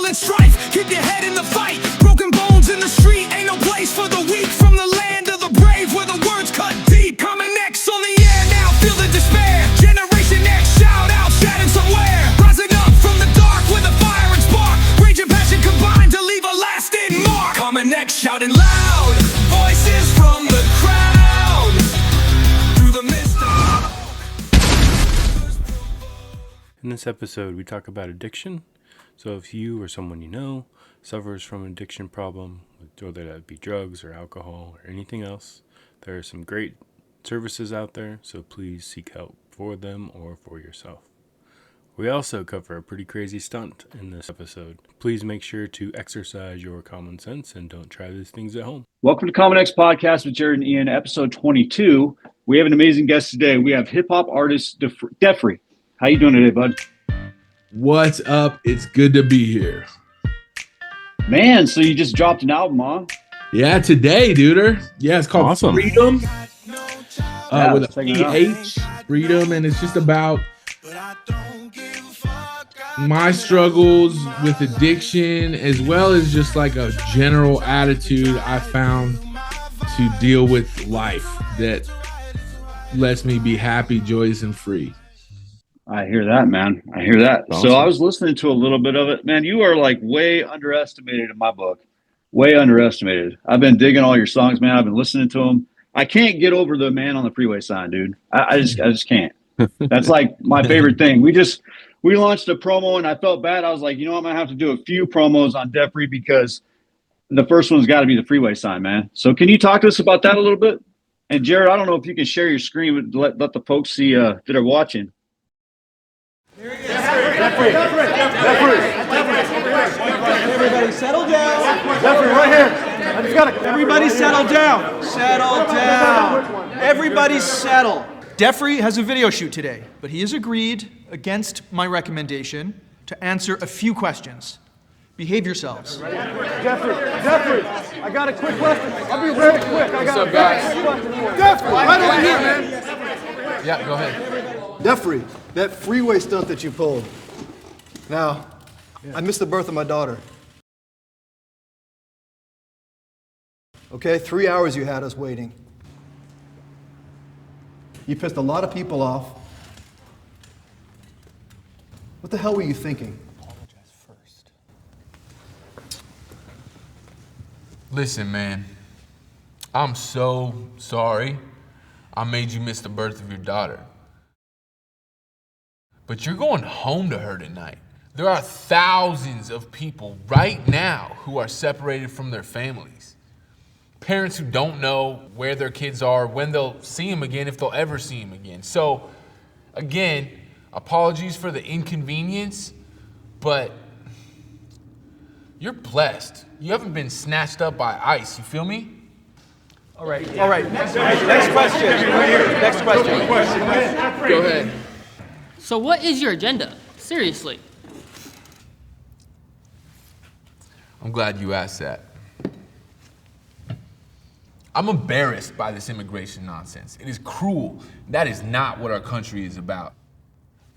and strife. Keep your head in the fight. Broken bones in the street, ain't no place for the weak. From the land of the brave, where the words cut deep. Coming next on the air now, feel the despair. Generation X, shout out, shouting somewhere. Rising up from the dark with a fire and spark. Rage and passion combined to leave a lasting mark. Coming next, shouting loud. Voices from the crowd. Through the mist of... In this episode, we talk about addiction. So if you or someone you know suffers from an addiction problem, whether that be drugs or alcohol or anything else, there are some great services out there, so please seek help for them or for yourself. We also cover a pretty crazy stunt in this episode. Please make sure to exercise your common sense and don't try these things at home. Welcome to Common X Podcast with Jared and Ian, episode 22. We have an amazing guest today. We have hip-hop artist Dephree. How you doing today, bud? What's up? It's good to be here. Man, so you just dropped an album, huh? Yeah, today, dude. Yeah, it's called Awesome. Phreedom. With a check it out. PH, Phreedom, and it's just about my struggles with addiction, as well as just like a general attitude I found to deal with life that lets me be happy, joyous, and free. I hear that, man. I hear that. Awesome. So I was listening to a little bit of it. Man, you are like way underestimated in my book. Way underestimated. I've been digging all your songs, man. I've been listening to them. I can't get over the Man on the Freeway sign, dude. I just can't. That's like my favorite thing. We launched a promo and I felt bad. I was like, I'm gonna have to do a few promos on Dephree because the first one's got to be the Freeway sign, man. So can you talk to us about that a little bit? And Jared, I don't know if you can share your screen, but let the folks see that are watching. Dephree. Everybody settle down. Dephree, right here. I just got to. Everybody settle down. Settle down. Everybody settle. Dephree has a video shoot today, but he has agreed, against my recommendation, to answer a few questions. Behave yourselves. Dephree, I got a quick question. I'll be very quick. I got a very quick question. Dephree, right over here, man. Yeah, go ahead. Dephree, that freeway stunt that you pulled. Now, I missed the birth of my daughter. Okay, 3 hours you had us waiting. You pissed a lot of people off. What the hell were you thinking? Apologize first. Listen, man. I'm so sorry I made you miss the birth of your daughter. But you're going home to her tonight. There are thousands of people right now who are separated from their families. Parents who don't know where their kids are, when they'll see them again, if they'll ever see them again. So, again, apologies for the inconvenience, but you're blessed. You haven't been snatched up by ICE, you feel me? All right. Next question. Go ahead. So what is your agenda? Seriously. I'm glad you asked that. I'm embarrassed by this immigration nonsense. It is cruel. That is not what our country is about.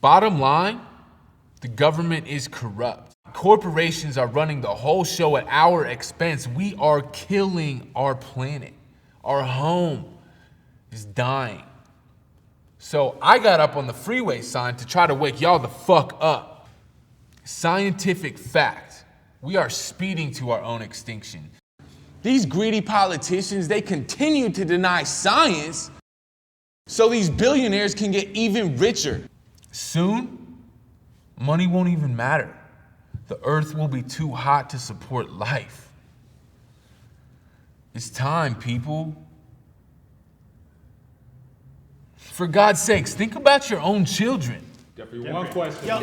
Bottom line, the government is corrupt. Corporations are running the whole show at our expense. We are killing our planet. Our home is dying. So I got up on the freeway sign to try to wake y'all the fuck up. Scientific fact, we are speeding to our own extinction. These greedy politicians, they continue to deny science so these billionaires can get even richer. Soon, money won't even matter. The earth will be too hot to support life. It's time, people. For God's sakes, think about your own children. Dephree, one question. All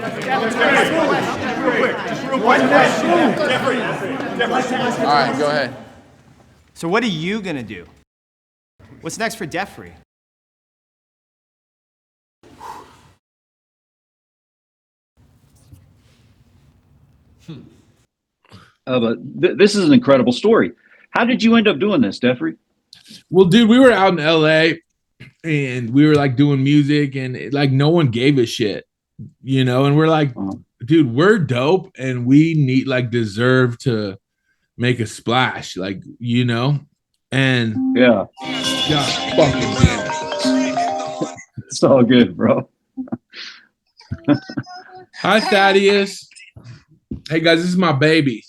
right, go ahead. So what are you gonna do? What's next for Dephree? But this is an incredible story. How did you end up doing this, Dephree? Well, dude, we were out in LA and we were like doing music and like no one gave a shit, and we're like, dude, we're dope and we need like deserve to make a splash, like, you know, and Yeah, God fucking damn it. it's all good, bro. Hi, Thaddeus. Hey guys, this is my baby.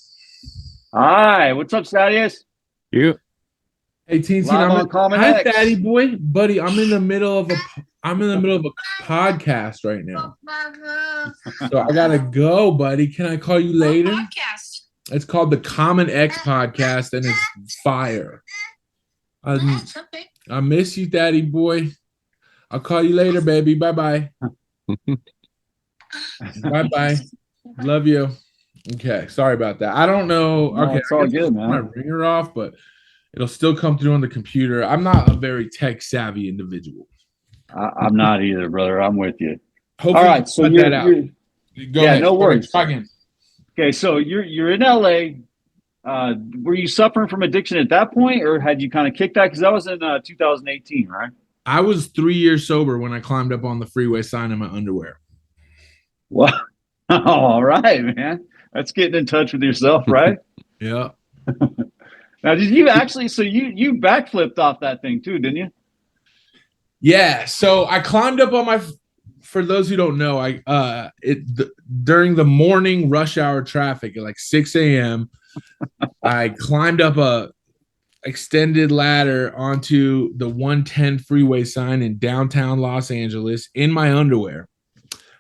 Hi, what's up, Sadius? You. Hey, Teen Teen, Live on Common hi, X. Thaddy boy, buddy. I'm in the middle of a podcast right now, so I gotta go, buddy. Can I call you later? It's called the Common X podcast, and it's fire. I miss you, Daddy boy. I'll call you later, baby. Bye bye. Bye bye. Love you. Okay, sorry about that. I don't know. No, Okay, it's all good, man. My ringer off, but it'll still come through on the computer. I'm not a very tech savvy individual. I'm not either, brother. I'm with you. Hopefully, All right, so cut that out. Go ahead. no worries. Try again. Okay, so you're in LA. Were you suffering from addiction at that point, or had you kind of kicked that? Because that was in 2018, right? I was 3 years sober when I climbed up on the freeway sign in my underwear. Well, all right, man. That's getting in touch with yourself, right? Yeah. Now, did you actually? So you backflipped off that thing too, didn't you? Yeah. So I climbed up on my. For those who don't know, during the morning rush hour traffic at like 6 a.m., I climbed up a extended ladder onto the 110 freeway sign in downtown Los Angeles in my underwear.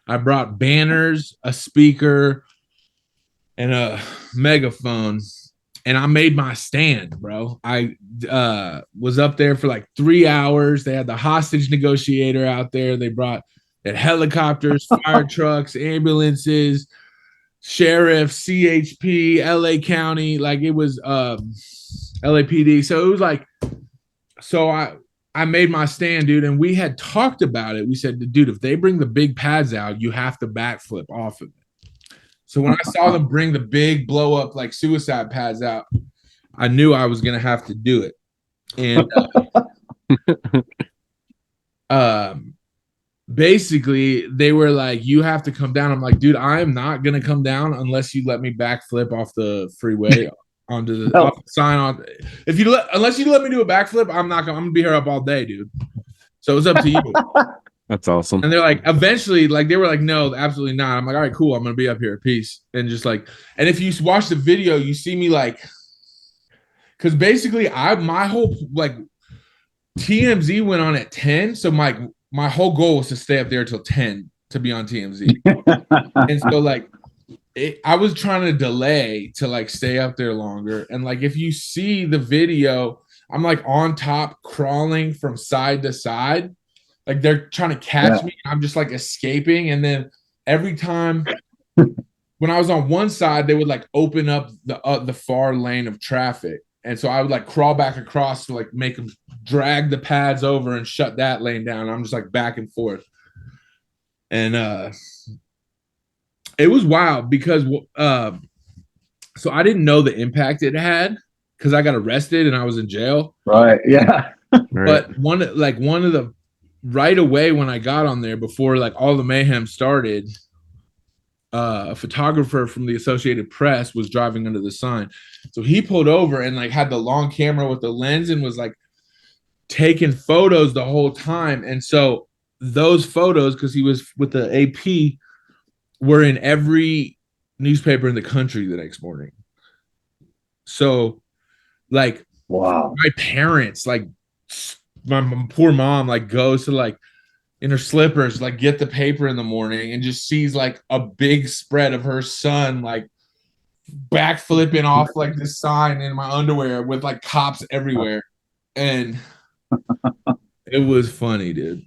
I brought banners, a speaker, and a megaphone, and I made my stand, bro. I was up there for like 3 hours. They had the hostage negotiator out there. They had helicopters, fire trucks, ambulances, sheriff, CHP, LA County, like it was LAPD. So it was like, so I made my stand, dude, and we had talked about it. We said, dude, if they bring the big pads out, you have to backflip off of it. So when I saw them bring the big blow up like suicide pads out, I knew I was gonna have to do it. And basically they were like, you have to come down. I'm like, dude, I am not gonna come down unless you let me backflip off the freeway onto the, off the sign on. Unless you let me do a backflip, I'm gonna be here up all day, dude. So it's up to you. That's awesome. And they're like, eventually, like they were like, no, absolutely not. I'm like, all right, cool. I'm gonna be up here. Peace. And just like, and if you watch the video, you see me like, because basically my whole like TMZ went on at 10. So my whole goal was to stay up there till 10 to be on TMZ. And so like I was trying to delay to like stay up there longer. And like if you see the video, I'm like on top crawling from side to side. Like they're trying to catch me. I'm just like escaping. And then every time when I was on one side, they would like open up the far lane of traffic. And so I would like crawl back across to like make them drag the pads over and shut that lane down. I'm just like back and forth. And it was wild because so I didn't know the impact it had because I got arrested and I was in jail. Right. Yeah. But one of the right away when I got on there before like all the mayhem started, a photographer from the Associated Press was driving under the sign. So he pulled over and like had the long camera with the lens and was like taking photos the whole time. And so those photos, because he was with the AP, were in every newspaper in the country the next morning. So like, wow, my parents, like my poor mom, like goes to like in her slippers, like get the paper in the morning and just sees like a big spread of her son, like backflipping off like this sign in my underwear with like cops everywhere. And it was funny, dude.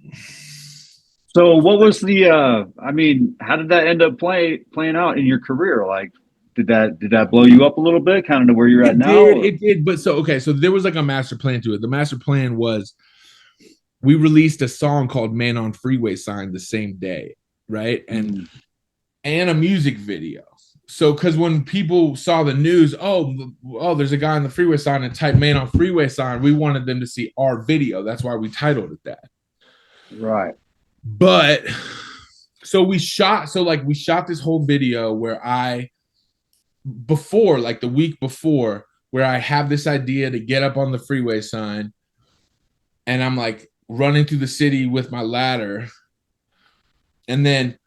So what was the I mean, how did that end up playing out in your career? Like did that blow you up a little bit kind of to where you're at now? It did, but so there was like a master plan to it. The master plan was we released a song called Man on Freeway Sign the same day, right? And a music video. So because when people saw the news, oh, there's a guy on the freeway sign and type Man on Freeway Sign, we wanted them to see our video. That's why we titled it that. Right. But So we shot this whole video where the week before, where I have this idea to get up on the freeway sign, and I'm like running through the city with my ladder, and then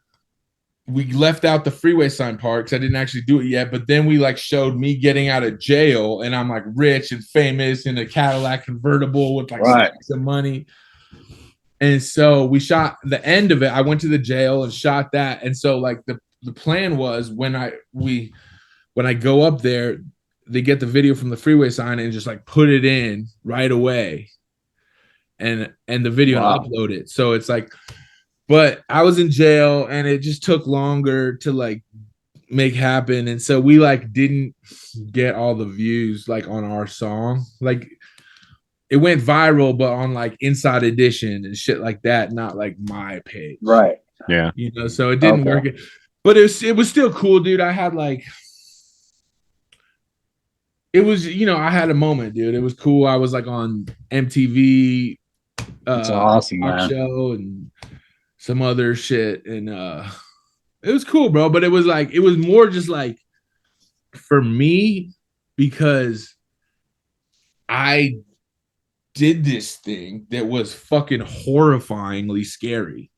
we left out the freeway sign part because I didn't actually do it yet, but then we like showed me getting out of jail, and I'm like rich and famous in a Cadillac convertible with like stacks of money. And so we shot the end of it. I went to the jail and shot that. And so like the plan was when I go up there, they get the video from the freeway sign and just like put it in right away, and the video and upload it. So it's like, but I was in jail and it just took longer to like make happen. And so we like didn't get all the views like on our song. Like it went viral, but on like Inside Edition and shit like that, not like my page. Right. Yeah. You know, so it didn't work. But it was still cool, dude. I had like, it was, you know, I had a moment, dude. It was cool. I was like on MTV That's awesome, talk man. show and some other shit. And it was cool, bro. But it was like, it was more just like for me, because I did this thing that was fucking horrifyingly scary.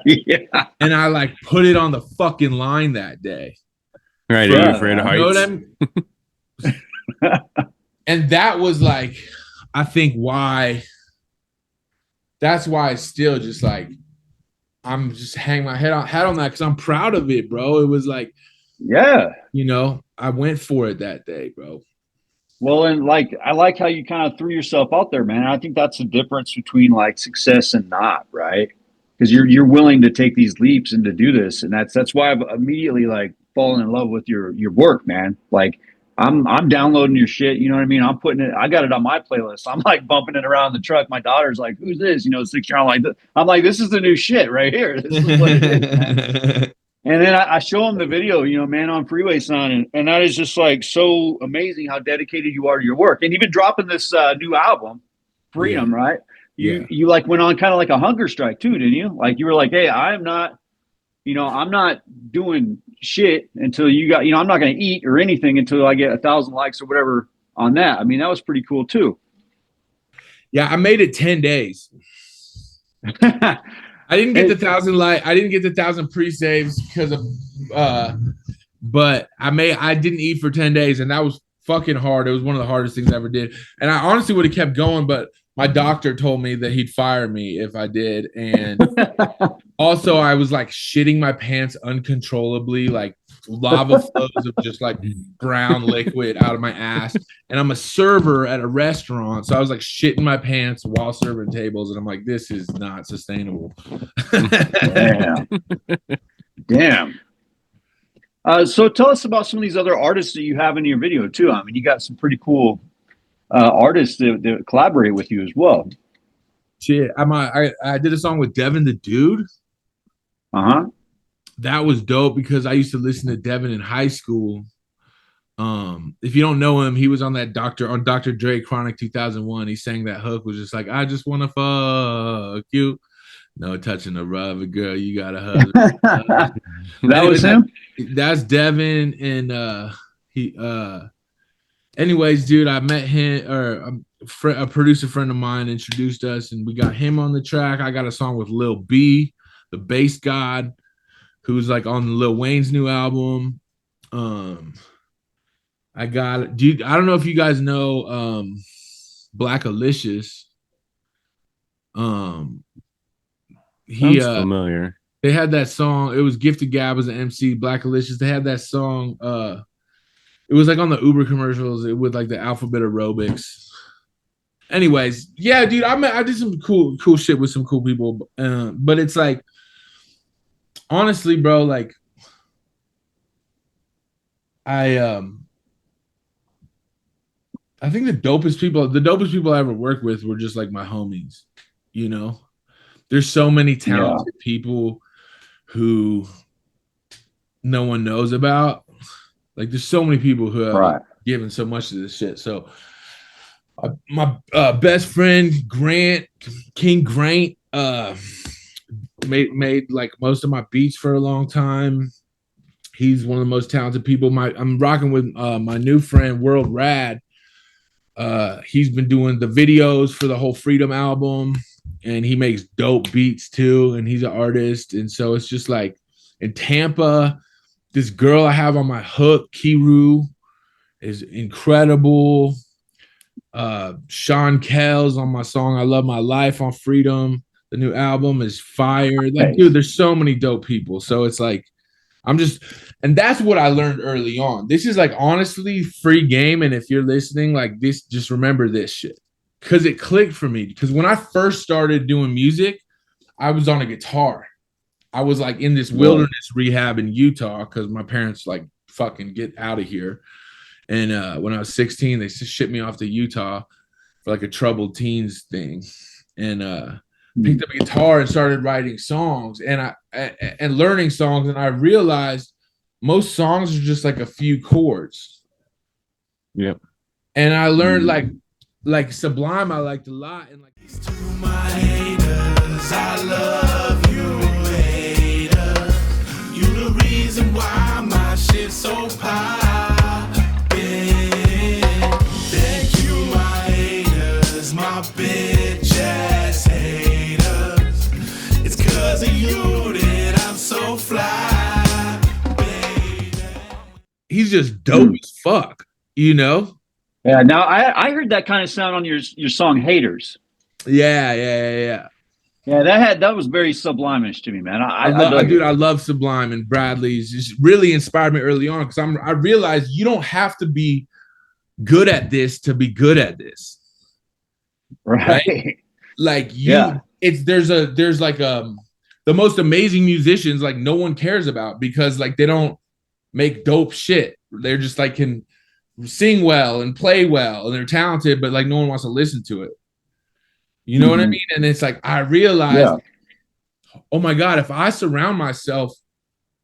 Yeah. And I like put it on the fucking line that day. Right. Are you afraid of You know heights? what I mean? And that was like, I think that's why it's still just like, I'm just hanging my head on that because I'm proud of it, bro. It was like, yeah, you know, I went for it that day, bro. Well, and like I like how you kind of threw yourself out there, man. I think that's the difference between like success and not, right? Because you're willing to take these leaps and to do this, and that's why I've immediately like fallen in love with your work, man. Like I'm downloading your shit, you know what I mean? I'm putting it, I got it on my playlist. I'm like bumping it around the truck. My daughter's like, "Who's this?" You know, 6 year old. I'm like, "This is the new shit right here. This is what it is, man." And then I show him the video, you know, Man on Freeway Stunt, and that is just like so amazing how dedicated you are to your work. And you've been dropping this new album, Phreedom, right? You like went on kind of like a hunger strike too, didn't you? Like you were like, "Hey, I'm not doing shit until you got, I'm not going to eat or anything until I get 1,000 likes or whatever on that." I mean, that was pretty cool too. Yeah, I made it 10 days. I didn't get the 1,000 I didn't get the 1,000 pre-saves because of but I didn't eat for 10 days, and that was fucking hard. It was one of the hardest things I ever did. And I honestly would have kept going, but my doctor told me that he'd fire me if I did. And also I was like shitting my pants uncontrollably, like lava flows of just like brown liquid out of my ass. And I'm a server at a restaurant, so I was like shitting my pants while serving tables, and I'm like, this is not sustainable. Damn. So tell us about some of these other artists that you have in your video too. I mean, you got some pretty cool artists that collaborate with you as well. Shit, I did a song with Devin the Dude. That was dope because I used to listen to Devin in high school. If you don't know him, he was on that Dr. Dre Chronic 2001. He sang that hook, was just like, "I just want to fuck you. No touching the rubber, girl. You got a husband." That was him? That's Devin. And anyways, dude, I met him, or a producer friend of mine introduced us, and we got him on the track. I got a song with Lil B, the bass god, who's like on Lil Wayne's new album. I don't know if you guys know Black Alicious. He familiar. They had that song. It was Gifted Gab as an MC, Black Alicious. They had that song. It was like on the Uber commercials with like the alphabet aerobics. Anyways, yeah, dude, I did some cool shit with some cool people. But it's like, honestly, bro, like I think the dopest people I ever worked with were just like my homies, you know? There's so many talented people who no one knows about. Like there's so many people who have given so much to this shit. So my best friend King Grant, made like most of my beats for a long time. He's one of the most talented people. I'm rocking with my new friend World Rad. He's been doing the videos for the whole Phreedom album, and he makes dope beats too, and he's an artist. And so it's just like in Tampa, this girl I have on my hook, Kiru, is incredible. Sean Kells on my song I Love My Life on Phreedom. The new album is fire. Like, dude, there's so many dope people. So it's like, and that's what I learned early on. This is like honestly free game. And if you're listening like this, just remember this shit. Because it clicked for me. Because when I first started doing music, I was on a guitar. I was like in this wilderness rehab in Utah because my parents like fucking get out of here. And when I was 16, they just shipped me off to Utah for like a troubled teens thing. And picked up a guitar and started writing songs and learning songs. And I realized most songs are just like a few chords. Yep. And I learned like Sublime I liked a lot. And like To my haters, I love you, hater. You the reason why my shit's so poppin'. Thank you, my haters, my bitch ass haters. It's 'cause of you that I'm so fly, baby. he's just dope as fuck, you know? Yeah, now I heard that kind of sound on your song "Haters." Yeah. Yeah, that was very Sublime-ish to me, man. I love Sublime, and Bradley's just really inspired me early on because I realized you don't have to be good at this to be good at this, right? Like there's like the most amazing musicians like no one cares about because like they don't make dope shit. They're just like can sing well and play well and they're talented, but like no one wants to listen to it. You know what I mean? And it's like I realized, oh my God, if I surround myself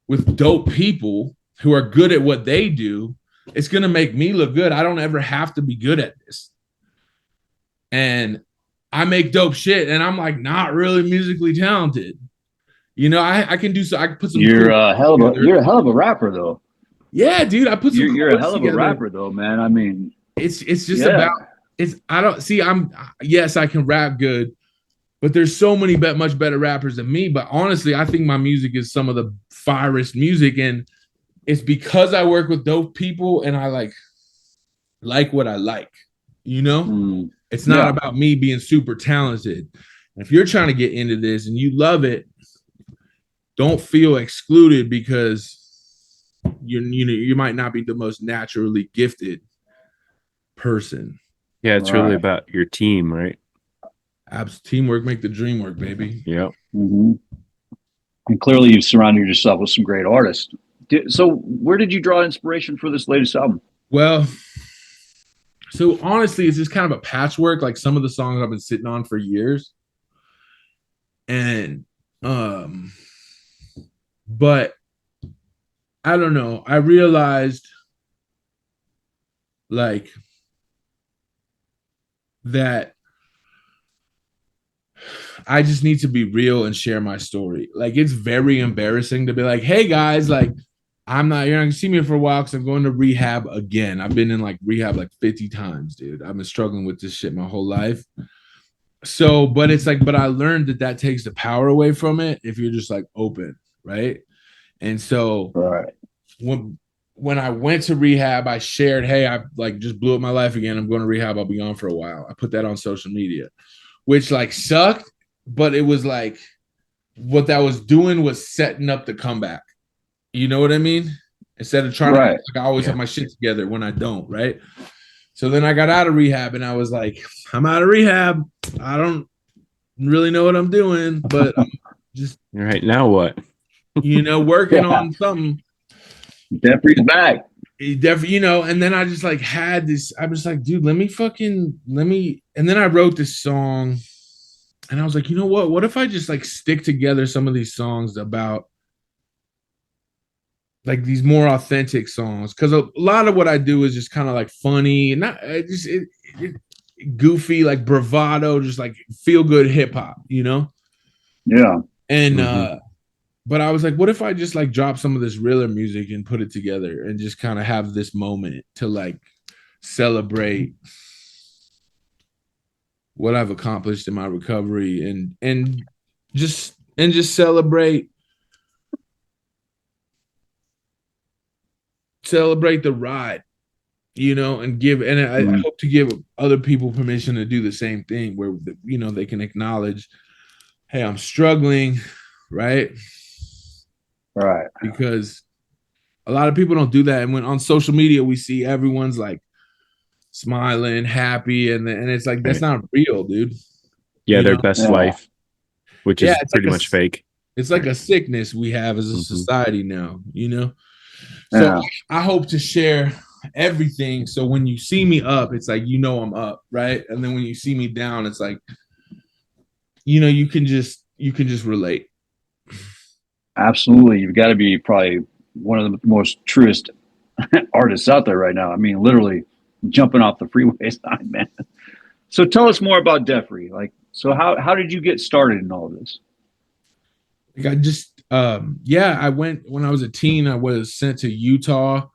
with dope people who are good at what they do, it's gonna make me look good. I don't ever have to be good at this. And I make dope shit, and I'm like not really musically talented. You know, I can do so. I can put some. You're a hell of a rapper, though. Yeah, dude. I put some. You're a hell of a rapper, though, man. I mean, it's just about. Yes, I can rap good, but there's so many much better rappers than me. But honestly, I think my music is some of the firest music, and it's because I work with dope people and I like what I like. You know, it's not about me being super talented. If you're trying to get into this and you love it, don't feel excluded because you might not be the most naturally gifted person. Yeah, it's really about your team, right? Teamwork make the dream work, baby. Yep. And clearly you've surrounded yourself with some great artists. So where did you draw inspiration for this latest album? Well, so honestly, it's just kind of a patchwork. Like some of the songs I've been sitting on for years. And, but I don't know. I realized like that I just need to be real and share my story. Like it's very embarrassing to be like, hey guys, like you're not gonna see me for a while because I'm going to rehab again. I've been in like rehab like 50 times, dude. I've been struggling with this shit my whole life. So, but it's like, but I learned that takes the power away from it if you're just like open, right? And so when I went to rehab, I shared, hey, I like just blew up my life again. I'm going to rehab. I'll be gone for a while. I put that on social media, which like sucked, but it was like what that was doing was setting up the comeback. You know what I mean? Instead of trying to, like, I always have my shit together when I don't, right? So then I got out of rehab and I was like, I'm out of rehab. I don't really know what I'm doing, but I'm just right now what? Working on something. Dephree's back. And then I just like had this, I was like, dude, let me, and then I wrote this song and I was like, you know what if I just like stick together some of these songs about like these more authentic songs? Because a lot of what I do is just kind of like funny and not just goofy, like bravado, just like feel good hip hop, Yeah. And but I was like, what if I just like drop some of this realer music and put it together and just kind of have this moment to like celebrate what I've accomplished in my recovery and just celebrate the ride, you know, and I hope to give other people permission to do the same thing where, you know, they can acknowledge, hey, I'm struggling, right? Right. Because a lot of people don't do that. And when on social media, we see everyone's like smiling, happy, and it's like, that's not real, dude. Yeah, You their know? best life, which is it's pretty like much fake. It's like a sickness we have as a society now, you know? So I hope to share everything. So when you see me up, it's like, you know, I'm up, right? And then when you see me down, it's like, you know, you can just relate. Absolutely. You've got to be probably one of the most truest artists out there right now. I mean, literally jumping off the freeway sign, man. So tell us more about Dephree. Like, so how did you get started in all of this? Like I just I went when I was a teen. I was sent to Utah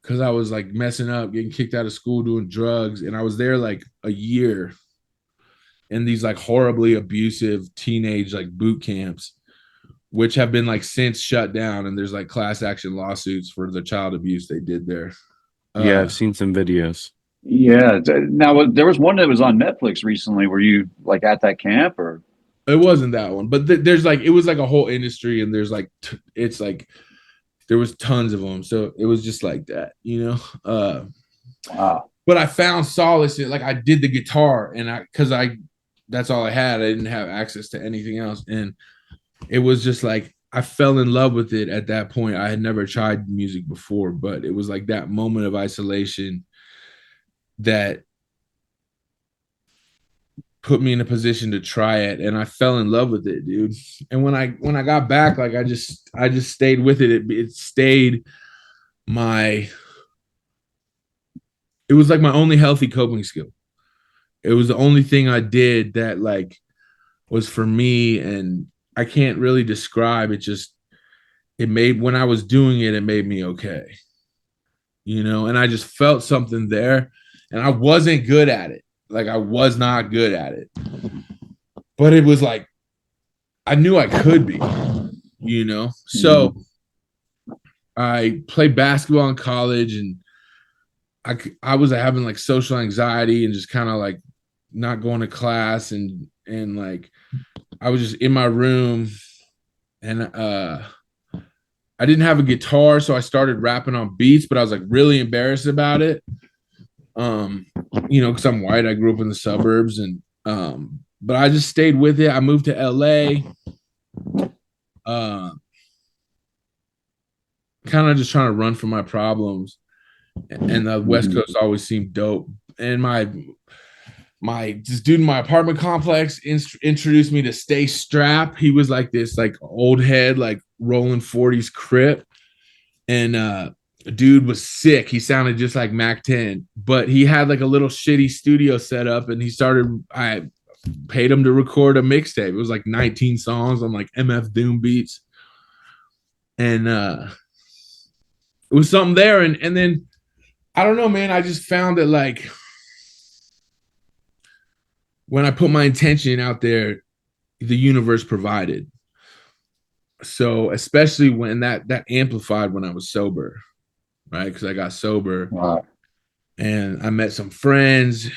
because I was like messing up, getting kicked out of school, doing drugs, and I was there like a year in these like horribly abusive teenage like boot camps, which have been like since shut down, and there's like class action lawsuits for the child abuse they did there. Yeah, I've seen some videos. Yeah. Now there was one that was on Netflix recently. Were you like at that camp or? It wasn't that one, but there's like, it was like a whole industry, and there's like it's like there was tons of them, so it was just like that, you know. Wow. But I found solace in, like, I did the guitar, and because that's all I had. I didn't have access to anything else, and it was just like I fell in love with it at that point. I had never tried music before, but it was like that moment of isolation that put me in a position to try it, and I fell in love with it, dude. And when I got back, like I just stayed with it. It stayed it was like my only healthy coping skill. It was the only thing I did that like was for me, and I can't really describe it. Just when I was doing it, it made me okay, you know. And I just felt something there, and I wasn't good at it. Like I was not good at it, but it was like I knew I could be, you know. So I played basketball in college, and I was having like social anxiety and just kind of like not going to class, and like I was just in my room, and I didn't have a guitar, so I started rapping on beats, but I was like really embarrassed about it. You know, because I'm white, I grew up in the suburbs, and but I just stayed with it. I moved to LA, kind of just trying to run from my problems, and the West Coast always seemed dope. And this dude in my apartment complex introduced me to Stay Strap. He was like this like old head, like rolling 40s Crip, and dude was sick. He sounded just like Mac 10, but he had like a little shitty studio set up, and I paid him to record a mixtape. It was like 19 songs on like MF Doom beats, and it was something there. And then I don't know, man, I just found that like when I put my intention out there, the universe provided. So especially when that amplified when I was sober, right? Because I got sober. Wow. And I met some friends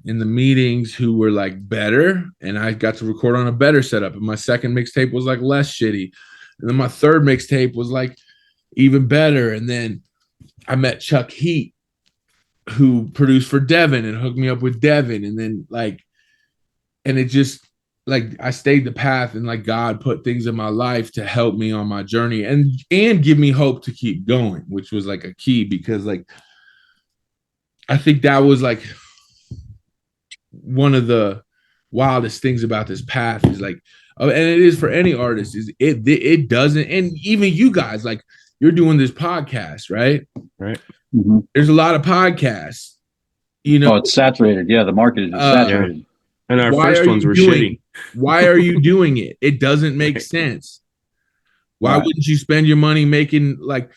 in the meetings who were like better, and I got to record on a better setup. And my second mixtape was like less shitty, and then my third mixtape was like even better. And then I met Chuck Heat, who produced for Devin and hooked me up with Devin, and then like, and it just like I stayed the path, and like God put things in my life to help me on my journey and give me hope to keep going, which was like a key, because like I think that was like one of the wildest things about this path is like, and it is for any artist, is it doesn't, and even you guys, like you're doing this podcast, right? Right. Mm-hmm. There's a lot of podcasts, you know. Oh, it's saturated. Yeah, the market is saturated. Yeah. And our first ones were shitty. Why are you doing it? It doesn't make sense. Why wouldn't you spend your money making, like,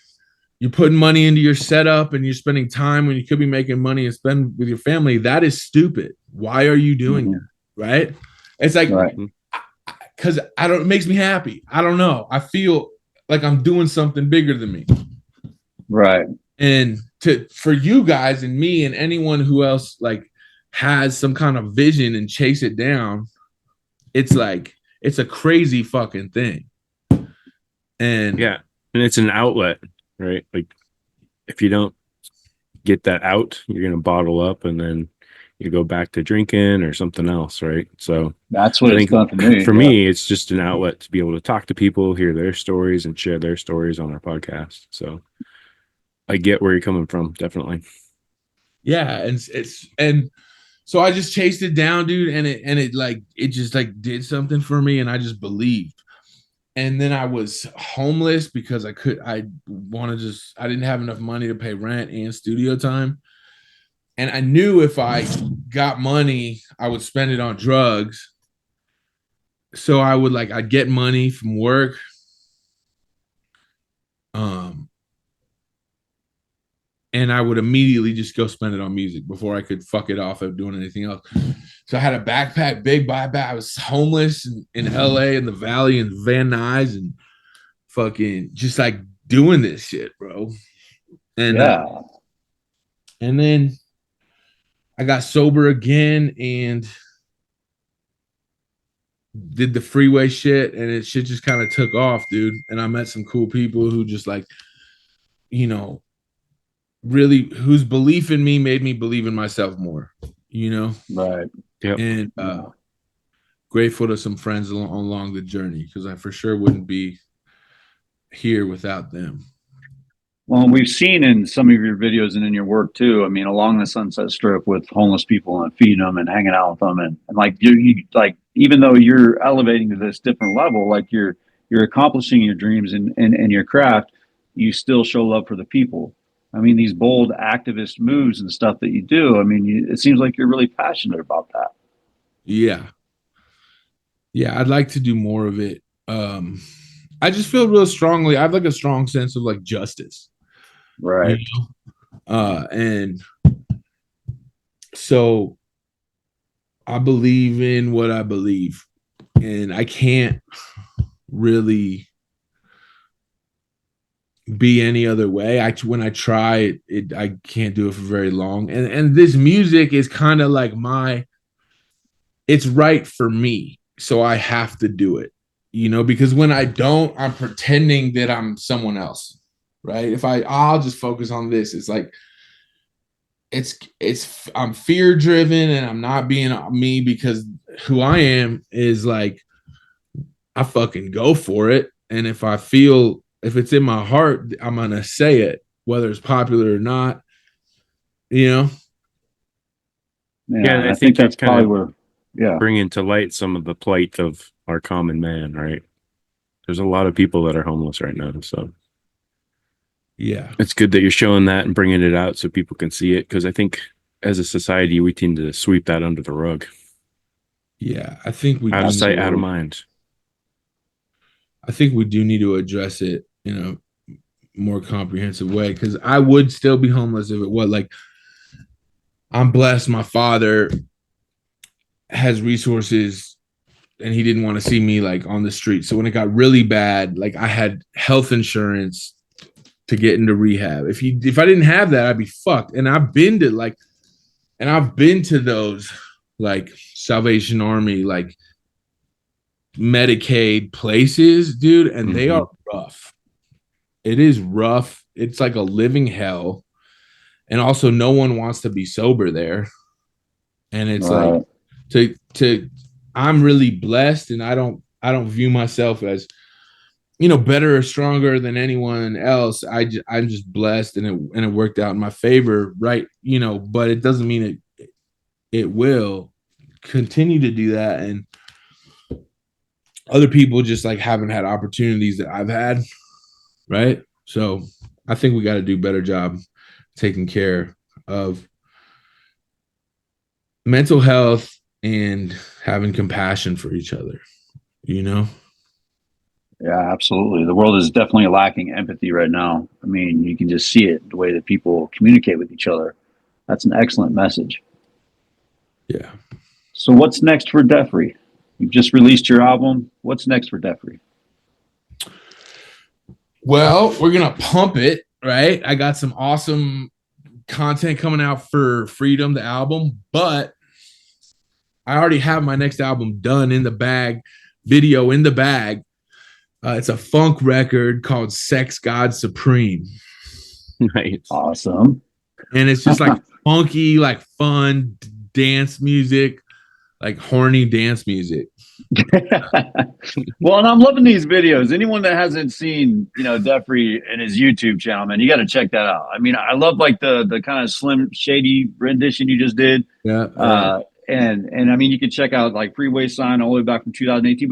you're putting money into your setup and you're spending time when you could be making money and spend with your family? That is stupid. Why are you doing that? Right? It's like, because it makes me happy. I don't know. I feel like I'm doing something bigger than me. Right. And for you guys and me and anyone who else like has some kind of vision and chase it down, it's like, it's a crazy fucking thing. And yeah, and it's an outlet, right? Like, if you don't get that out, you're gonna bottle up, and then you go back to drinking or something else, right? So that's what it's done for me. For me, it's just an outlet to be able to talk to people, hear their stories, and share their stories on our podcast. So I get where you're coming from, definitely. Yeah, and so I just chased it down, dude, and it just like did something for me, and I just believed. And then I was homeless because I didn't have enough money to pay rent and studio time. And I knew if I got money, I would spend it on drugs. So I'd get money from work. And I would immediately just go spend it on music before I could fuck it off of doing anything else. So I had a backpack, big backpack. I was homeless in LA in the Valley and Van Nuys and fucking just like doing this shit, bro. And and then I got sober again and did the freeway shit, and it shit just kind of took off, dude. And I met some cool people who just like, you know, really whose belief in me made me believe in myself more, you know? Right. Yep. And grateful to some friends along the journey, because I for sure wouldn't be here without them. Well, we've seen in some of your videos and in your work too. I mean, along the Sunset Strip with homeless people and feeding them and hanging out with them, and like you like, even though you're elevating to this different level, like you're accomplishing your dreams and your craft, you still show love for the people. I mean, these bold activist moves and stuff that you do. I mean, it seems like you're really passionate about that. Yeah, I'd like to do more of it. I just feel real strongly. I have like a strong sense of like justice. Right. You know? And so I believe in what I believe, and I can't really be any other way. When I try it, I can't do it for very long. And this music is kind of like it's right for me. So I have to do it, you know, because when I don't, I'm pretending that I'm someone else. Right. If I'll just focus on this, it's like, I'm fear driven and I'm not being me, because who I am is like, I fucking go for it. And if it's in my heart, I'm going to say it, whether it's popular or not, you know? Yeah, I think that's probably where, bringing to light some of the plight of our common man, right? There's a lot of people that are homeless right now, so yeah, it's good that you're showing that and bringing it out so people can see it, because I think as a society we tend to sweep that under the rug. Yeah, I think we out of sight, out of mind. I think we do need to address it in a more comprehensive way, because I would still be homeless if it was like, I'm blessed. My father has resources and he didn't want to see me like on the street. So when it got really bad, like I had health insurance to get into rehab. If I didn't have that, I'd be fucked. And I've been to those like Salvation Army, like Medicaid places, dude, and they are rough. It is rough. It's like a living hell. And also no one wants to be sober there. And it's like I'm really blessed, and I don't view myself as, you know, better or stronger than anyone else. I'm just blessed, and it worked out in my favor, right? You know, but it doesn't mean it will continue to do that. And other people just like haven't had opportunities that I've had, right? So I think we got to do a better job taking care of mental health and having compassion for each other, you know? Yeah, absolutely. The world is definitely lacking empathy right now. I mean, you can just see it the way that people communicate with each other. That's an excellent message. Yeah. So, what's next for Dephree? You've just released your album. What's next for Dephree? Well, we're going to pump it, right? I got some awesome content coming out for Phreedom, the album, but I already have my next album done in the bag, video in the bag. It's a funk record called Sex God Supreme. Nice. Awesome. And it's just like funky, like fun dance music, like horny dance music. Well, and I'm loving these videos. Anyone that hasn't seen, Dephree and his YouTube channel, man, you got to check that out. I mean, I love like the kind of slim, shady rendition you just did. Yeah. And I mean, you can check out like Freeway Stunt all the way back from 2018.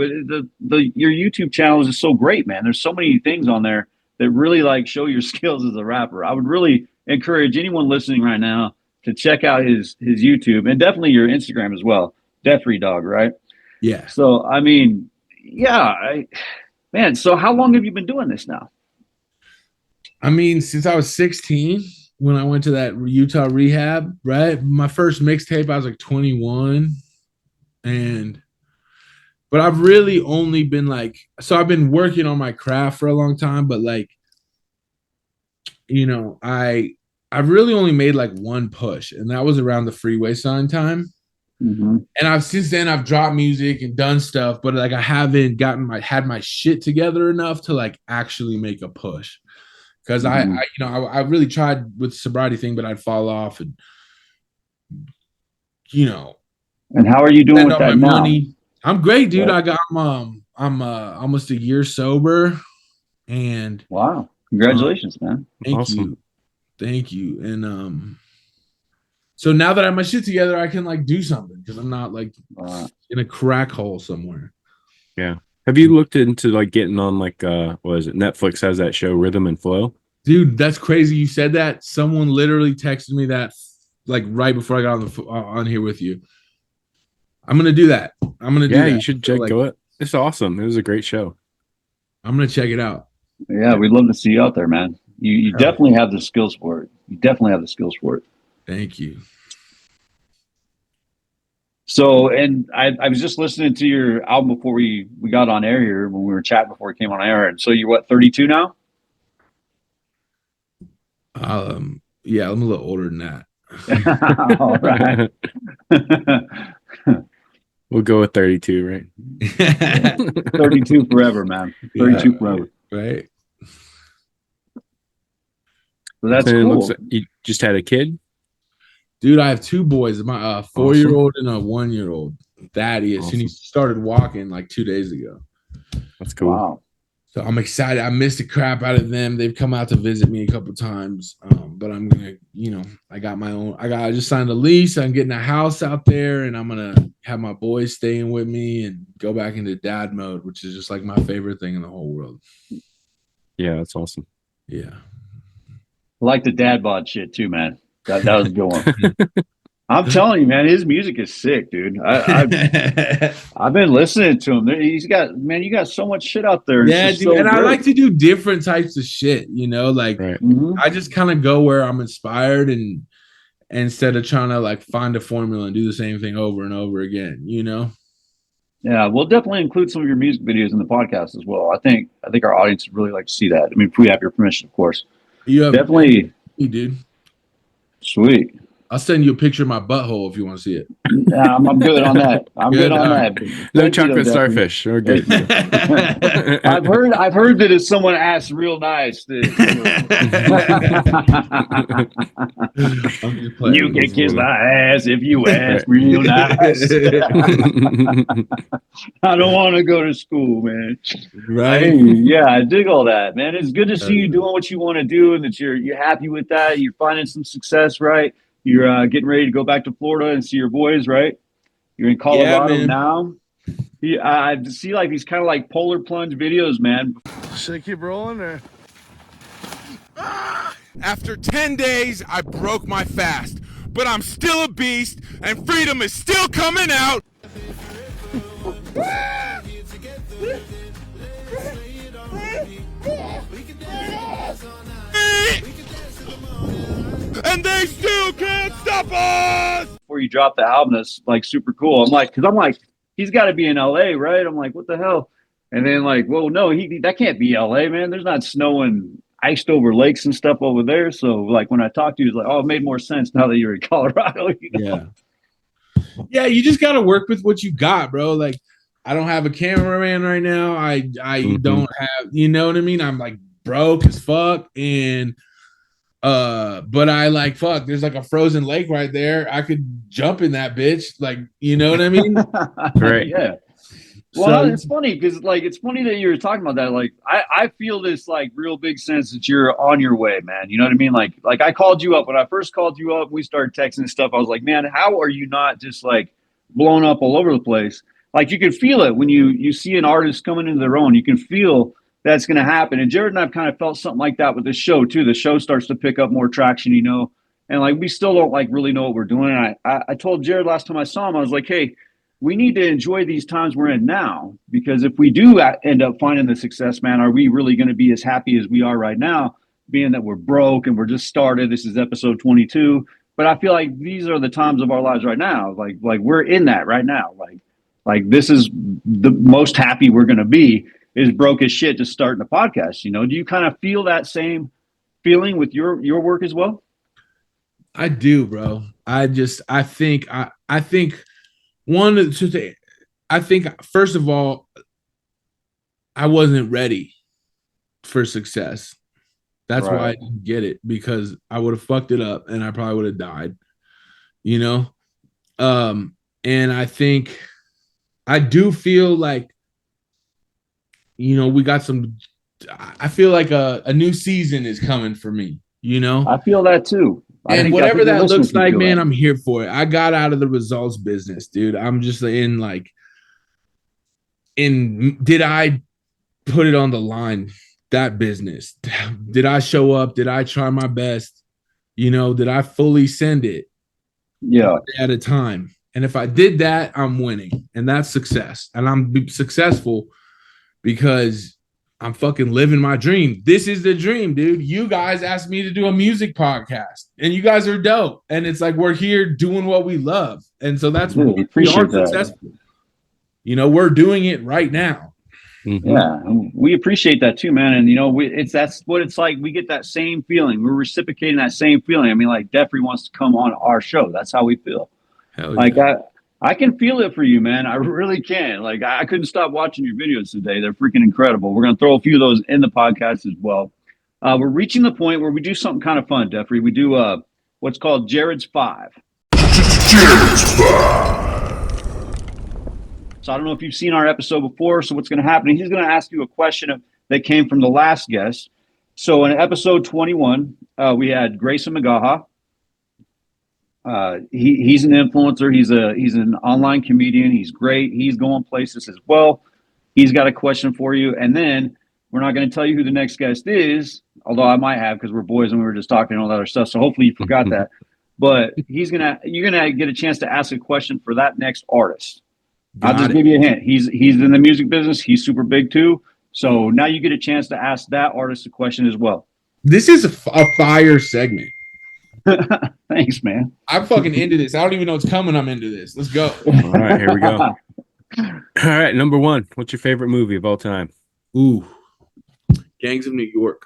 But your YouTube channel is just so great, man. There's so many things on there that really like show your skills as a rapper. I would really encourage anyone listening right now to check out his YouTube and definitely your Instagram as well. Dephree Dog, right? Yeah. So I mean, yeah, man. So how long have you been doing this now? I mean, since I was 16, when I went to that Utah rehab, right? My first mixtape, I was like 21. But I've really only been like, so I've been working on my craft for a long time, but like, I've really only made like one push, and that was around the Freeway Stunt time. Mm-hmm. And since then I've dropped music and done stuff, but like I haven't had my shit together enough to like actually make a push. Because I really tried with the sobriety thing, but I'd fall off, and And how are you doing with that now? Money. I'm great, dude. Yeah. I'm almost a year sober, and wow, congratulations, man! Thank you. And so now that I have my shit together, I can like do something because I'm not like in a crack hole somewhere. Yeah. Have you looked into like getting on like what is it? Netflix has that show Rhythm and Flow. Dude, that's crazy. You said that. Someone literally texted me that like right before I got on here with you. I'm gonna do that. Yeah, you should check it. It's awesome. It was a great show. I'm gonna check it out. Yeah, we'd love to see you out there, man. You definitely have the skills for it. You definitely have the skills for it. Thank you. So, and I was just listening to your album before we got on air here when we were chatting before we came on air. And so you're what, 32 now? Yeah, I'm a little older than that. All right. We'll go with 32, right? 32 forever, man. 32 forever. Right. So that's cool. Like you just had a kid? Dude, I have two boys, my 4-year-old and a 1-year-old. Thaddeus, and he started walking like 2 days ago. That's cool. Wow. So I'm excited. I missed the crap out of them. They've come out to visit me a couple times, but I'm gonna, I got my own. I just signed a lease. I'm getting a house out there, and I'm gonna have my boys staying with me and go back into dad mode, which is just like my favorite thing in the whole world. Yeah, that's awesome. Yeah, I like the dad bod shit too, man. That was a good one. I'm telling you, man, his music is sick, dude. I've been listening to him. You got so much shit out there. Yeah, dude, and I like to do different types of shit, like right. I just kind of go where I'm inspired, and instead of trying to like find a formula and do the same thing over and over again, Yeah, we'll definitely include some of your music videos in the podcast as well. I think our audience would really like to see that. I mean, if we have your permission, of course. You have definitely, dude. Sweet. I'll send you a picture of my butthole if you want to see it. Yeah, I'm good on that. I'm good on that. No chocolate starfish. We're good. I've heard that if someone asks real nice, you can kiss my ass if you ask real nice. I don't want to go to school, man. Right? Yeah, I dig all that, man. It's good to see you doing what you want to do, and that you're happy with that. You're finding some success, right? You're getting ready to go back to Florida and see your boys, right? You're in Colorado now. I see like these kind of like polar plunge videos, man. Should I keep rolling or? After 10 days, I broke my fast. but I'm still a beast, and freedom is still coming out. And they still can't stop us. Before you drop the album, that's like super cool. I'm like, he's got to be in LA, right? I'm like, what the hell? And then like, well, no, that can't be LA, man. There's not snow and iced over lakes and stuff over there. So like when I talked to you, it's like, oh, it made more sense now that you're in Colorado. You know? Yeah, you just got to work with what you got, bro. Like, I don't have a cameraman right now. I don't have, you know what I mean? I'm like broke as fuck, and but I like fuck. There's like a frozen lake right there. I could jump in that bitch, like, you know what I mean? Right. Yeah. Well, it's funny because like it's funny that you were talking about that. Like I feel this like real big sense that you're on your way, man. You know what I mean? Like I called you up when I first called you up. We started texting and stuff. I was like, man, how are you not just like blown up all over the place? Like you can feel it when you see an artist coming into their own. You can feel that's going to happen. And Jared and I've kind of felt something like that with this show too. The show starts to pick up more traction, you know, and like we still don't like really know what we're doing. And I told Jared last time I saw him, I was like, hey, we need to enjoy these times we're in now, because if we do end up finding the success, man, are we really going to be as happy as we are right now, being that we're broke and we're just started? This is episode 22. But I feel like these are the times of our lives right now. Like we're in that right now. Like this is the most happy we're going to be, is broke as shit just starting a podcast. You know, do you kind of feel that same feeling with your work as well? I do, bro. I think I think first of all, I wasn't ready for success. That's Right. why I didn't get it, because I would have fucked it up and I probably would have died, you know? And I think I do feel like, you know, I feel like a new season is coming for me, you know? I feel that too. And whatever that looks like, man, I'm here for it. I got out of the results business, dude. I'm just did I put it on the line, that business? Did I show up? Did I try my best? You know, did I fully send it? Yeah. At a time. And if I did that, I'm winning. And that's success. And I'm successful because I'm fucking living my dream. This is the dream, dude. You guys asked me to do a music podcast, and you guys are dope. And it's like we're here doing what we love, and so that's what we are successful. You know, we're doing it right now. Yeah, we appreciate that too, man. And you know, that's what it's like. We get that same feeling. We're reciprocating that same feeling. I mean, like Dephree wants to come on our show. That's how we feel. Hell like yeah. I can feel it for you, man. I really can. Like I couldn't stop watching your videos today. They're freaking incredible. We're gonna throw a few of those in the podcast as well. We're reaching the point where we do something kind of fun, Dephree. We do what's called Jared's 5. Jared's 5. So I don't know if you've seen our episode before. So what's going to happen? He's going to ask you a question that came from the last guest. So in episode 21, we had Grayson McGaha. He's an influencer. He's an online comedian. He's great. He's going places as well. He's got a question for you. And then we're not going to tell you who the next guest is, although I might have, because we're boys and we were just talking and all that other stuff. So hopefully you forgot that. But you're gonna get a chance to ask a question for that next artist. I'll just give you a hint. He's in the music business. He's super big too. So now you get a chance to ask that artist a question as well. This is a fire segment. Thanks, man. I'm fucking into this. I don't even know what's coming. I'm into this. Let's go. All right, here we go. All right, number 1. What's your favorite movie of all time? Ooh, Gangs of New York.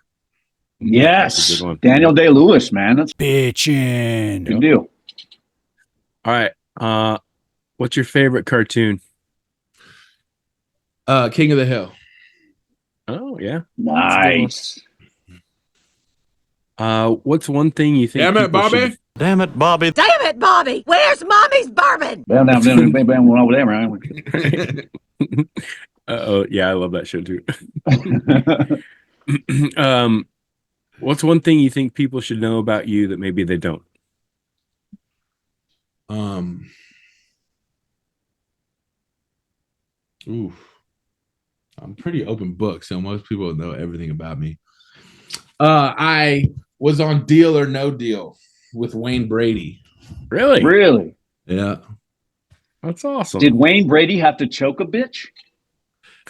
Yes, that's a good one. Daniel Day-Lewis, man. That's bitchin'. Good deal. All right, what's your favorite cartoon? King of the Hill. Oh yeah, nice. What's one thing you think? Damn it, Bobby! Damn it, Bobby! Damn it, Bobby! Where's Mommy's bourbon? Bam, over there, man. Oh yeah, I love that show too. What's one thing you think people should know about you that maybe they don't? Ooh, I'm pretty open book, so most people know everything about me. I was on Deal or No Deal with Wayne Brady. Really? Really? Yeah. That's awesome. Did Wayne Brady have to choke a bitch?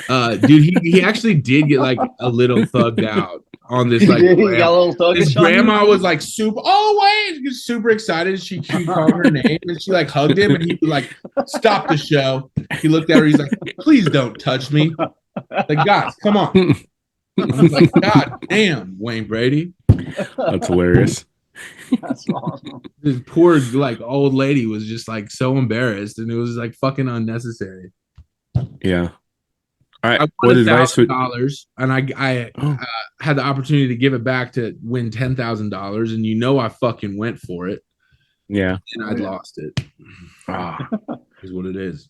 Dude, he actually did get like a little thugged out on this. Like, He got a little thuggish his on you? grandma was like super. Oh wait, he was super excited. She called her name and she like hugged him, and he was like, "Stop the show." He looked at her. He's like, "Please don't touch me." Like, guys, come on. I was like, God damn, Wayne Brady. That's hilarious. That's awesome. This poor like old lady was just like so embarrassed, and it was like fucking unnecessary. Yeah. All right. I What won advice would? $1,000, and I had the opportunity to give it back to win $10,000, and I fucking went for it, Yeah. and I'd lost it. Ah. Is what it is.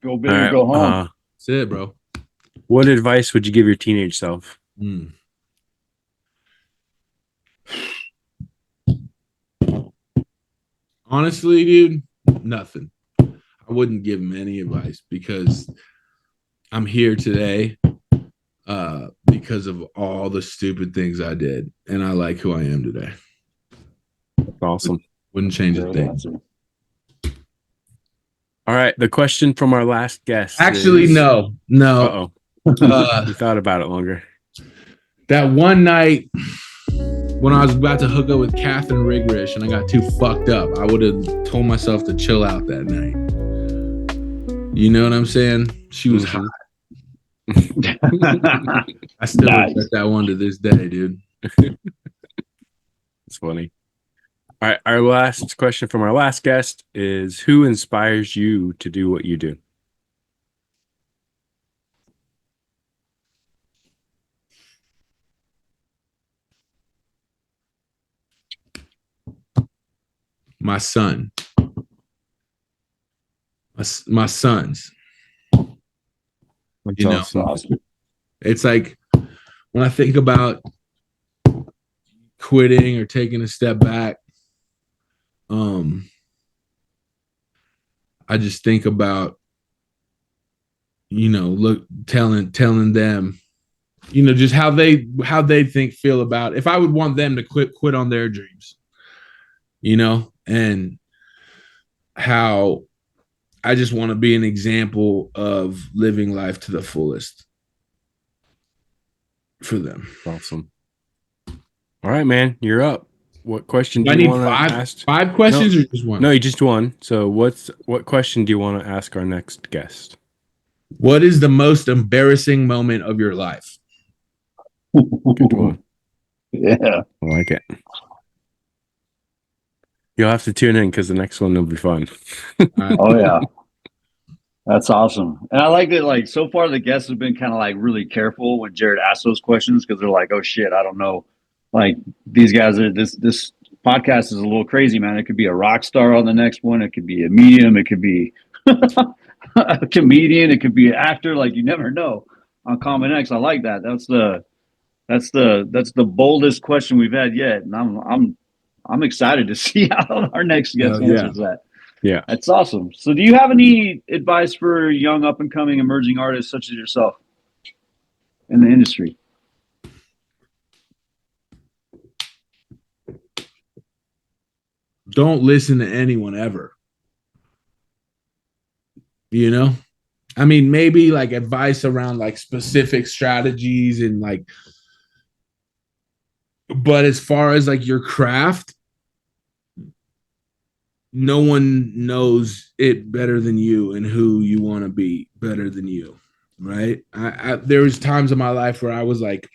Go big or go home. That's it, bro. What advice would you give your teenage self? Honestly, dude, nothing. I wouldn't give him any advice because I'm here today because of all the stupid things I did, and I like who I am today. Awesome. Wouldn't change a thing. All right. The question from our last guest. Actually, no. Uh-oh. You thought about it longer. That one night when I was about to hook up with Catherine Rigrish and I got too fucked up, I would have told myself to chill out that night. You know what I'm saying? She was hot. I still regret that one to this day, dude. It's funny. All right. Our last question from our last guest is, who inspires you to do what you do? My son. My sons. That's awesome. It's like when I think about quitting or taking a step back, I just think about, telling them, just how they feel about if I would want them to quit on their dreams, and how I just want to be an example of living life to the fullest for them. Awesome. All right, man, you're up. What question do you want to ask? 5 questions or just one? No, just one. So what question do you want to ask our next guest? What is the most embarrassing moment of your life? Good one. Yeah. I like it. You'll have to tune in because the next one will be fun. Oh, yeah. That's awesome. And I like that, like, so far the guests have been kind of like really careful when Jared asks those questions because they're like, oh, shit, I don't know. Like, these guys are this podcast is a little crazy, man. It could be a rock star on the next one. It could be a medium. It could be a comedian. It could be an actor. Like, you never know on Common X. I like that. That's the boldest question we've had yet. And I'm excited to see how our next guest answers that. Yeah. That's awesome. So do you have any advice for young up and coming emerging artists such as yourself in the industry? Don't listen to anyone ever. I mean, maybe like advice around like specific strategies and like, but as far as like your craft, no one knows it better than you and who you want to be better than you. Right. There was times in my life where I was like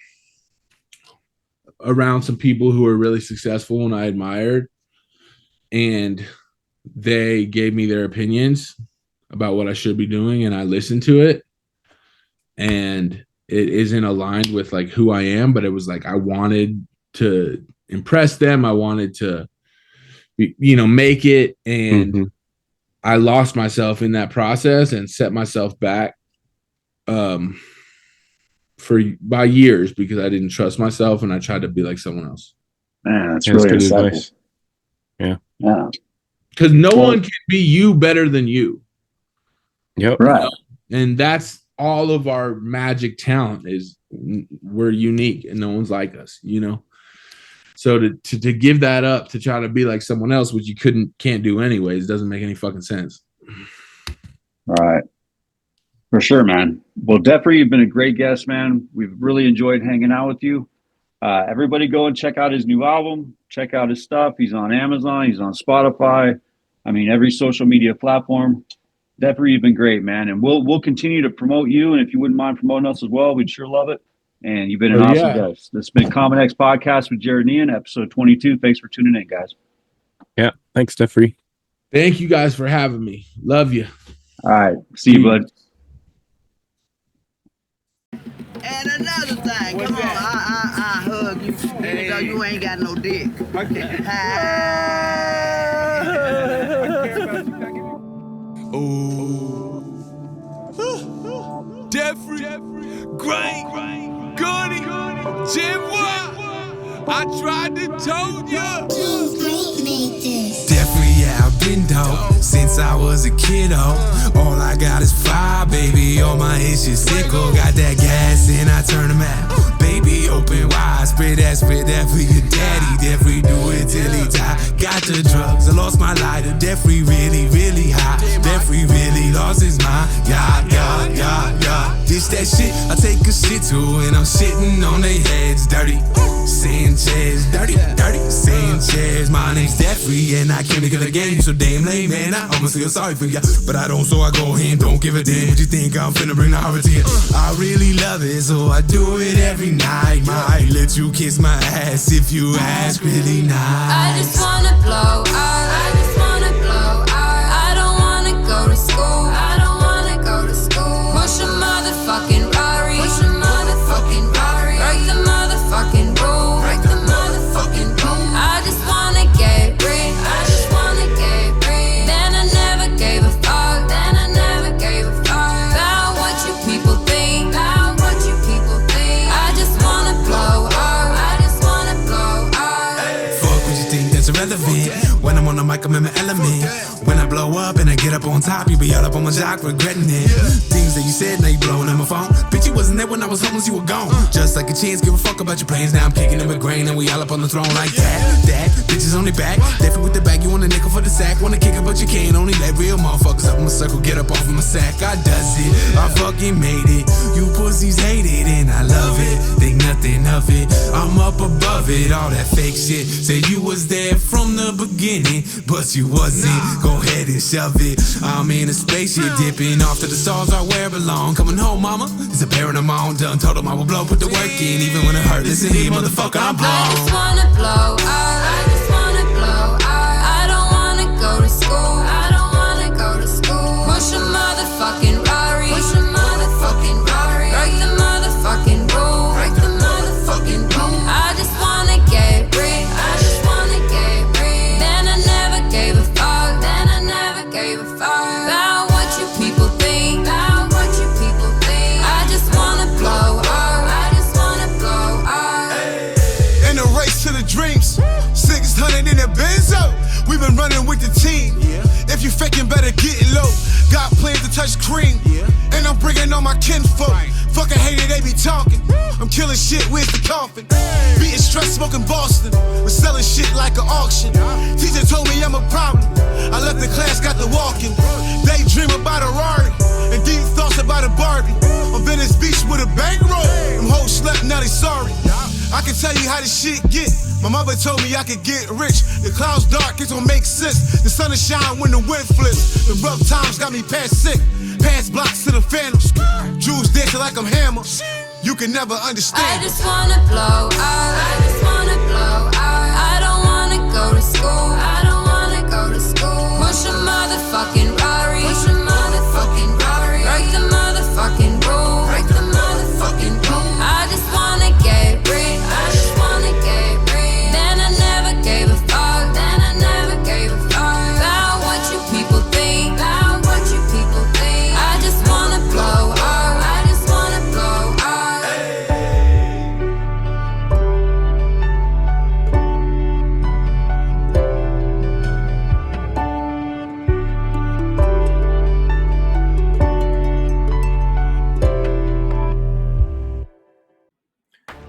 around some people who were really successful and I admired, and they gave me their opinions about what I should be doing, and I listened to it, and it isn't aligned with like who I am, but it was like I wanted to impress them. I wanted to, make it, and I lost myself in that process and set myself back by years because I didn't trust myself and I tried to be like someone else. Man, that's really good insightful. advice. Yeah. Because no one can be you better than you. Yep. Right. And that's all of our magic talent is we're unique and no one's like us, So to give that up to try to be like someone else, which you can't do anyways, doesn't make any fucking sense. All right. For sure, man. Well, Dephree, you've been a great guest, man. We've really enjoyed hanging out with you. Everybody go and check out his new album. Check out his stuff. He's on Amazon. He's on Spotify. I mean, every social media platform. Dephree, you've been great, man. And we'll continue to promote you. And if you wouldn't mind promoting us as well, we'd sure love it. And you've been an awesome guest. This has been Common X Podcast with Jared Nian, episode 22. Thanks for tuning in, guys. Yeah. Thanks, Dephree. Thank you guys for having me. Love you. All right. See you, bud. And another thing, come on, I hug you, even though you ain't got no dick. Ooh. Dephree, great, goody, Jimwa. I tried to told ya. Dephree, yeah, I've been dope since I was a kiddo. All I got is fire, baby. All my issues sickle. Got that gas and I turn them out. Baby, open wide, spread that for your daddy. Dephree, do it till he die. Got the drugs, I lost my lighter. Dephree really, really high. Dephree really lost his mind. Yeah. Dish that shit, I take a shit too, and I'm shitting on their heads. Dirty Sanchez, dirty Sanchez. My name's Dephree, and I came to kill a game. So damn lame, man, I almost feel sorry for ya, but I don't, so I go ahead, don't give a damn what you think. I'm finna bring the horror to you. I really love it, so I do it every night. Might let you kiss my ass if you ask really nice. I just wanna blow out. I just wanna blow out. I don't wanna go to school. I don't wanna go to school. Push a motherfucking Rari. Push a motherfucking Rari. Break the motherfucking rule. Break the motherfucking rule. I just wanna get rich. I just wanna get rich. Then I never gave a fuck. Then I never gave a fuck about what you people think. About what you people think. I just wanna blow out. I just wanna blow out. Fuck what you think that's irrelevant. When I'm on the mic, I'm in my element. When I blow up and I get up on top, you be all up on my jock regretting it. Things that you said, now you blowing on my phone. Bitch, you wasn't there when I was homeless, you were gone. Just like a chance, give a fuck about your plans. Now I'm kicking in with grain and we all up on the throne like that. Bitches on their back, Dephree with the bag, you want a nickel for the sack. Wanna kick it, but you can't, only let real motherfuckers up in my circle get up off of my sack. I does it, I fucking made it. You pussies hate it and I love it. Think nothing of it, I'm up above it. All that fake shit, say you was there from the beginning, but you wasn't. Go ahead and shove it. I'm in a spaceship dipping off to the stars right where I belong. Coming home, mama, it's a parent of my own. Done told him I will blow, put the work in, even when it hurt. Listen here, motherfucker, I'm blown. I just wanna blow out. I just wanna blow out. I don't wanna go to school. I don't wanna go to school. Push a motherfucking Rari. Push a motherfucking Rari. Break the motherfucking rule. Break the motherfucking rule. I just wanna get rich. I just wanna get rich. Then I never gave a fuck. Then I never gave a fuck about what you people think. About what you people think. I just wanna blow out. I just wanna blow out. In the race to the dreams, 600 in the Benzo. We've been running with the team. If you faking, better get low. Got plans to touch cream, and I'm bringing all my kinfolk. Fucking hater, they be talking. I'm killing shit, where's the coffin? Beating stress, smoking Boston. We're selling shit like an auction. Teacher told me I'm a problem. I left the class, got the walking. Daydream about a Rari, and deep thoughts about a Barbie. On Venice Beach with a bankroll. Them hoes slept, now they sorry. I can tell you how this shit get. My mother told me I could get rich. The clouds dark, it don't make sense. The sun is shine when the wind flips. The rough times got me past sick. Past blocks to the phantoms. Jews dancing like I'm Hammer. You can never understand. I just wanna blow out. I just wanna blow out. I don't wanna go to school. I don't wanna go to school. Push a motherfucking Rari. Push a motherfucking Rari. Break the motherfucking rule. Break the motherfucking rule. I just wanna get rich. I just wanna get rich. Then I never gave a fuck. Then I never gave a fuck about what you people think. About what you people think. I just wanna blow out. I just wanna blow out.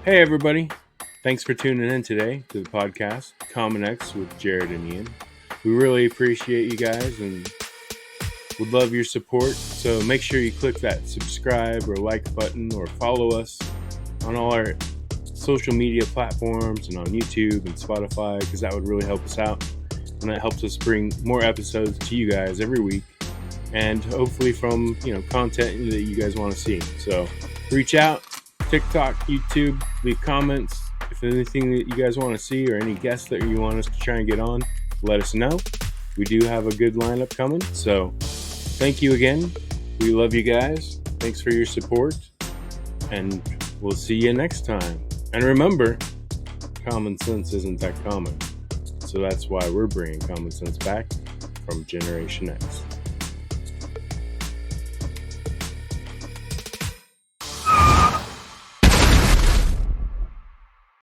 Hey everybody, Thanks for tuning in today to the podcast, Common X with Jared and Ian. We really appreciate you guys and would love your support. So make sure you click that subscribe or like button or follow us on all our social media platforms and on YouTube and Spotify, because that would really help us out. And that helps us bring more episodes to you guys every week, and hopefully from, content that you guys want to see. So reach out, TikTok, YouTube, leave comments. If there's anything that you guys want to see or any guests that you want us to try and get on, let us know. We do have a good lineup coming. So thank you again. We love you guys. Thanks for your support. And we'll see you next time. And remember, common sense isn't that common. So that's why we're bringing common sense back from Generation X.